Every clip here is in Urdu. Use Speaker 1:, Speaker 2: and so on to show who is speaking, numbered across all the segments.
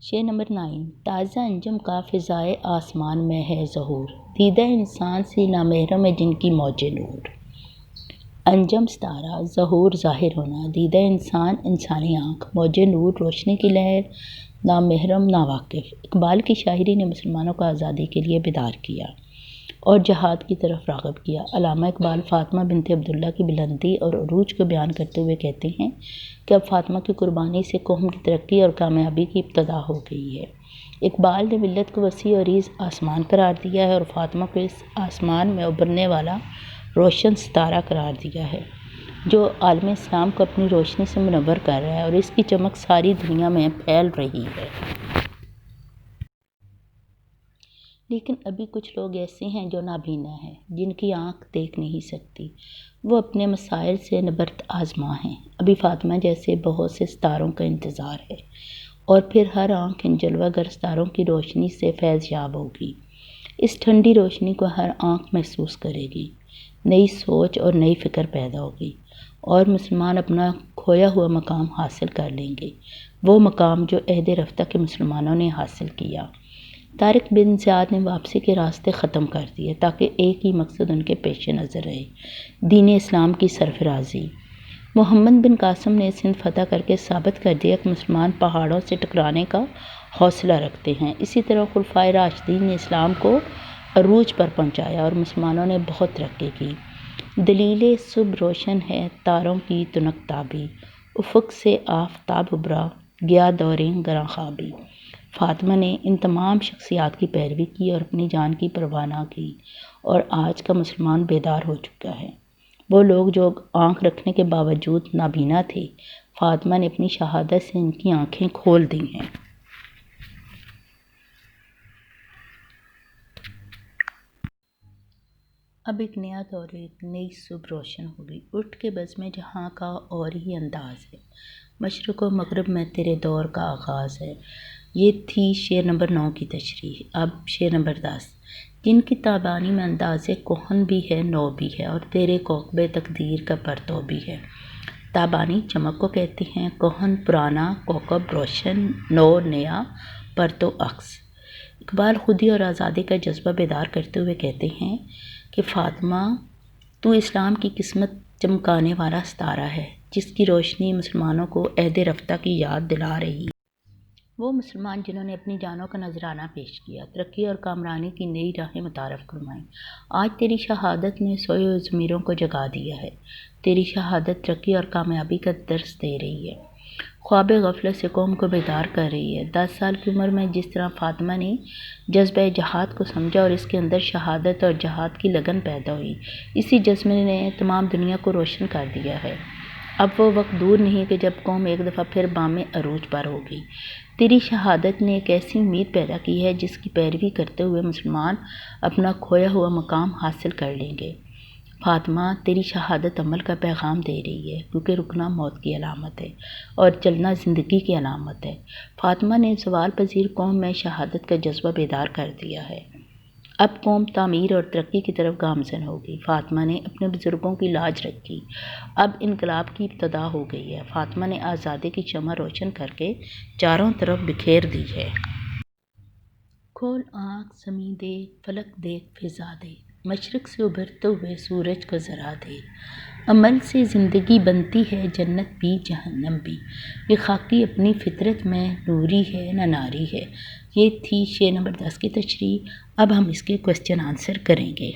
Speaker 1: شعر نمبر 9۔ تازہ انجم کا فضائے آسمان میں ہے ظہور، دیدہ انسان سی نامحرم ہے جن کی موج نور۔ انجم ستارہ، ظہور ظاہر ہونا، دیدہ انسان انسانی آنکھ، موج نور روشنی کی لہر، نامحرم ناواقف۔ اقبال کی شاعری نے مسلمانوں کو آزادی کے لیے بیدار کیا اور جہاد کی طرف راغب کیا۔ علامہ اقبال فاطمہ بنت عبداللہ کی بلندی اور عروج کو بیان کرتے ہوئے کہتے ہیں کہ اب فاطمہ کی قربانی سے قوم کی ترقی اور کامیابی کی ابتدا ہو گئی ہے۔ اقبال نے ملت کو وسیع و عریض آسمان قرار دیا ہے اور فاطمہ کو اس آسمان میں ابھرنے والا روشن ستارہ قرار دیا ہے جو عالم اسلام کو اپنی روشنی سے منور کر رہا ہے اور اس کی چمک ساری دنیا میں پھیل رہی ہے۔ لیکن ابھی کچھ لوگ ایسے ہیں جو نابینا ہیں، جن کی آنکھ دیکھ نہیں سکتی، وہ اپنے مسائل سے نبرد آزما ہیں۔ ابھی فاطمہ جیسے بہت سے ستاروں کا انتظار ہے اور پھر ہر آنکھ ان جلوہ گر ستاروں کی روشنی سے فیض یاب ہوگی۔ اس ٹھنڈی روشنی کو ہر آنکھ محسوس کرے گی، نئی سوچ اور نئی فکر پیدا ہوگی اور مسلمان اپنا کھویا ہوا مقام حاصل کر لیں گے، وہ مقام جو عہد رفتہ کے مسلمانوں نے حاصل کیا۔ طارق بن زیاد نے واپسی کے راستے ختم کر دیے تاکہ ایک ہی مقصد ان کے پیش نظر رہے، دین اسلام کی سرفرازی۔ محمد بن قاسم نے سندھ فتح کر کے ثابت کر دیا کہ مسلمان پہاڑوں سے ٹکرانے کا حوصلہ رکھتے ہیں۔ اسی طرح خلفائے راشدین نے اسلام کو عروج پر پہنچایا اور مسلمانوں نے بہت ترقی کی۔ دلیل صبح روشن ہے تاروں کی تنک تابی، افق سے آفتاب ابھرا گیا دوریں گراں خوابی۔ فاطمہ نے ان تمام شخصیات کی پیروی کی اور اپنی جان کی پرواہ نہ کی اور آج کا مسلمان بیدار ہو چکا ہے۔ وہ لوگ جو آنکھ رکھنے کے باوجود نابینا تھے، فاطمہ نے اپنی شہادت سے ان کی آنکھیں کھول دی ہیں۔ اب ایک نیا دور، ایک نئی صبح روشن ہوگی، اٹھ کے بزم جہاں کا اور ہی انداز ہے، مشرق و مغرب میں تیرے دور کا آغاز ہے۔ یہ تھی شعر نمبر 9 کی تشریح۔ اب شعر نمبر 10۔ جن کی تابانی میں انداز کہن بھی ہے، نو بھی ہے اور تیرے کوکب تقدیر کا پرتو بھی ہے۔ تابانی چمک کو کہتے ہیں، کہن پرانا، کوکب روشن، نو نیا، پرتو عکس۔ اقبال خودی اور آزادی کا جذبہ بیدار کرتے ہوئے کہتے ہیں کہ فاطمہ تو اسلام کی قسمت چمکانے والا ستارہ ہے جس کی روشنی مسلمانوں کو عہد رفتہ کی یاد دلا رہی ہے۔ وہ مسلمان جنہوں نے اپنی جانوں کا نذرانہ پیش کیا، ترقی اور کامرانی کی نئی راہیں متعارف کرمائیں۔ آج تیری شہادت نے سوئے ہوئے ضمیروں کو جگا دیا ہے۔ تیری شہادت ترقی اور کامیابی کا درس دے رہی ہے، خواب غفلت سے قوم کو بیدار کر رہی ہے۔ 10 سال کی عمر میں جس طرح فاطمہ نے جذبہ جہاد کو سمجھا اور اس کے اندر شہادت اور جہاد کی لگن پیدا ہوئی، اسی جذبے نے تمام دنیا کو روشن کر دیا ہے۔ اب وہ وقت دور نہیں کہ جب قوم ایک دفعہ پھر بام عروج پر ہوگی۔ تیری شہادت نے ایک ایسی امید پیدا کی ہے جس کی پیروی کرتے ہوئے مسلمان اپنا کھویا ہوا مقام حاصل کر لیں گے۔ فاطمہ تیری شہادت عمل کا پیغام دے رہی ہے، کیونکہ رکنا موت کی علامت ہے اور چلنا زندگی کی علامت ہے۔ فاطمہ نے زوال پذیر قوم میں شہادت کا جذبہ بیدار کر دیا ہے۔ اب قوم تعمیر اور ترقی کی طرف گامزن ہوگی۔ فاطمہ نے اپنے بزرگوں کی لاج رکھی، اب انقلاب کی ابتدا ہو گئی ہے۔ فاطمہ نے آزادی کی شمع روشن کر کے چاروں طرف بکھیر دی ہے۔ کھول آنکھ زمیں دیکھ، فلک دیکھ، فضا دیکھ، مشرق سے ابھرتے ہوئے سورج کو ذرا دیکھ۔ عمل سے زندگی بنتی ہے جنت بھی جہنم بھی، یہ خاکی اپنی فطرت میں نوری ہے نہ ناری ہے۔ یہ تھی شعر نمبر 10 کی تشریح۔ اب ہم اس کے کوسچن آنسر کریں گے۔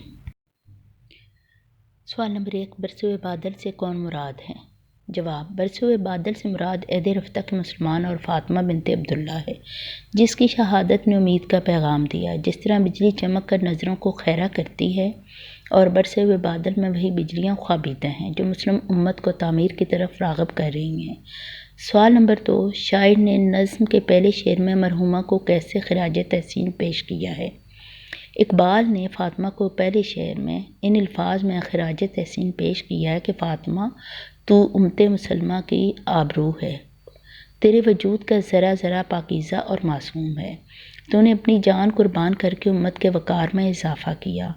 Speaker 1: سوال نمبر 1، برسے ہوئے بادل سے کون مراد ہے؟ جواب، برسے ہوئے بادل سے مراد عہد رفتہ کے مسلمان اور فاطمہ بنت عبداللہ ہے جس کی شہادت نے امید کا پیغام دیا۔ جس طرح بجلی چمک کر نظروں کو خیرہ کرتی ہے اور برسے ہوئے بادل میں وہی بجلیاں خوابیدہ ہیں جو مسلم امت کو تعمیر کی طرف راغب کر رہی ہیں۔ سوال نمبر 2، شاعر نے نظم کے پہلے شعر میں مرحومہ کو کیسے خراج تحسین پیش کیا ہے؟ اقبال نے فاطمہ کو پہلے شعر میں ان الفاظ میں خراج تحسین پیش کیا ہے کہ فاطمہ تو امت مسلمہ کی آبرو ہے، تیرے وجود کا ذرا ذرا پاکیزہ اور معصوم ہے، تو نے اپنی جان قربان کر کے امت کے وقار میں اضافہ کیا۔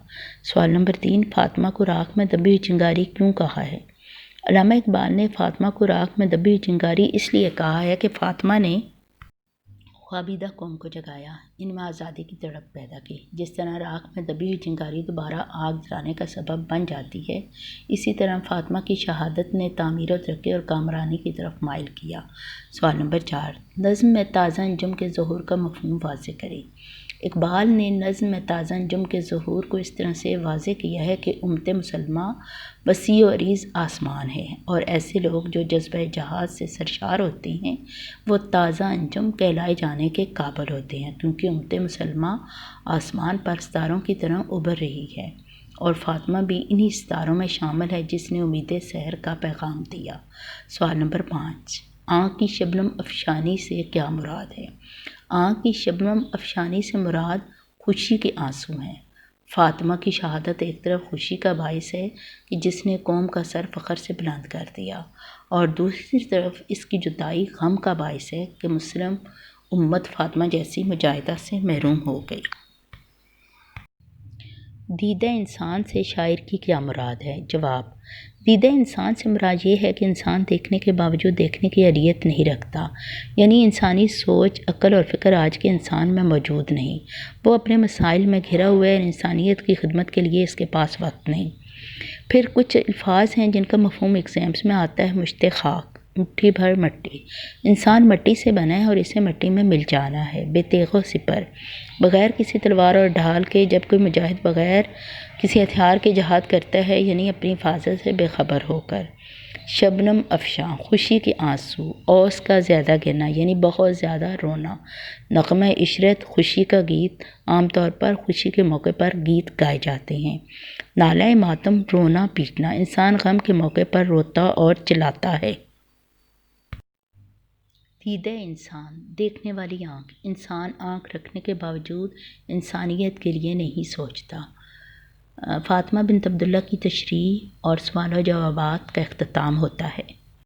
Speaker 1: سوال نمبر 3، فاطمہ کو راکھ میں دبی ہوئی چنگاری کیوں کہا ہے؟ علامہ اقبال نے فاطمہ کو راکھ میں دبی ہوئی چنگاری اس لیے کہا ہے کہ فاطمہ نے خوابیدہ قوم کو جگایا، ان میں آزادی کی تڑپ پیدا کی۔ جس طرح راکھ میں دبی ہوئی چنگاری دوبارہ آگ جلانے کا سبب بن جاتی ہے، اسی طرح فاطمہ کی شہادت نے تعمیر و ترقی اور کامرانی کی طرف مائل کیا۔ سوال نمبر 4، نظم میں تازہ انجم کے ظہور کا مفہوم واضح کریں۔ اقبال نے نظم میں تازہ انجم کے ظہور کو اس طرح سے واضح کیا ہے کہ امت مسلمہ وسیع و عریض آسمان ہے، اور ایسے لوگ جو جذبہ جہاد سے سرشار ہوتے ہیں وہ تازہ انجم کہلائے جانے کے قابل ہوتے ہیں، کیونکہ امت مسلمہ آسمان پر ستاروں کی طرح ابھر رہی ہے، اور فاطمہ بھی انہی ستاروں میں شامل ہے جس نے امید سحر کا پیغام دیا۔ سوال نمبر 5، آنکھ کی شبنم افشانی سے کیا مراد ہے؟ آنکھ کی شبنم افشانی سے مراد خوشی کے آنسو ہیں۔ فاطمہ کی شہادت ایک طرف خوشی کا باعث ہے کہ جس نے قوم کا سر فخر سے بلند کر دیا، اور دوسری طرف اس کی جدائی غم کا باعث ہے کہ مسلم امت فاطمہ جیسی مجاہدہ سے محروم ہو گئی۔ دیدہ انسان سے شاعر کی کیا مراد ہے؟ جواب، دیدہ انسان سے مراد یہ ہے کہ انسان دیکھنے کے باوجود دیکھنے کی اہلیت نہیں رکھتا، یعنی انسانی سوچ، عقل اور فکر آج کے انسان میں موجود نہیں۔ وہ اپنے مسائل میں گھرا ہوا ہے اور انسانیت کی خدمت کے لیے اس کے پاس وقت نہیں۔ پھر کچھ الفاظ ہیں جن کا مفہوم ایگزامس میں آتا ہے: مشت خاک، مٹھی بھر مٹی، انسان مٹی سے بنا ہے اور اسے مٹی میں مل جانا ہے۔ بے تیغ و سپر، بغیر کسی تلوار اور ڈھال کے جب کوئی مجاہد بغیر کسی ہتھیار کے جہاد کرتا ہے، یعنی اپنی حفاظت سے بے خبر ہو کر۔ شبنم افشاں، خوشی کے آنسو، اوس کا زیادہ گرنا یعنی بہت زیادہ رونا۔ نغمہ عشرت، خوشی کا گیت، عام طور پر خوشی کے موقع پر گیت گائے جاتے ہیں۔ نالہ ماتم، رونا پیٹنا، انسان غم کے موقع پر روتا اور چلاتا ہے۔ دیدہ انسان، دیکھنے والی آنکھ، انسان آنکھ رکھنے کے باوجود انسانیت کے لیے نہیں سوچتا۔ فاطمہ بنت عبداللہ کی تشریح اور سوال و جوابات کا اختتام ہوتا ہے۔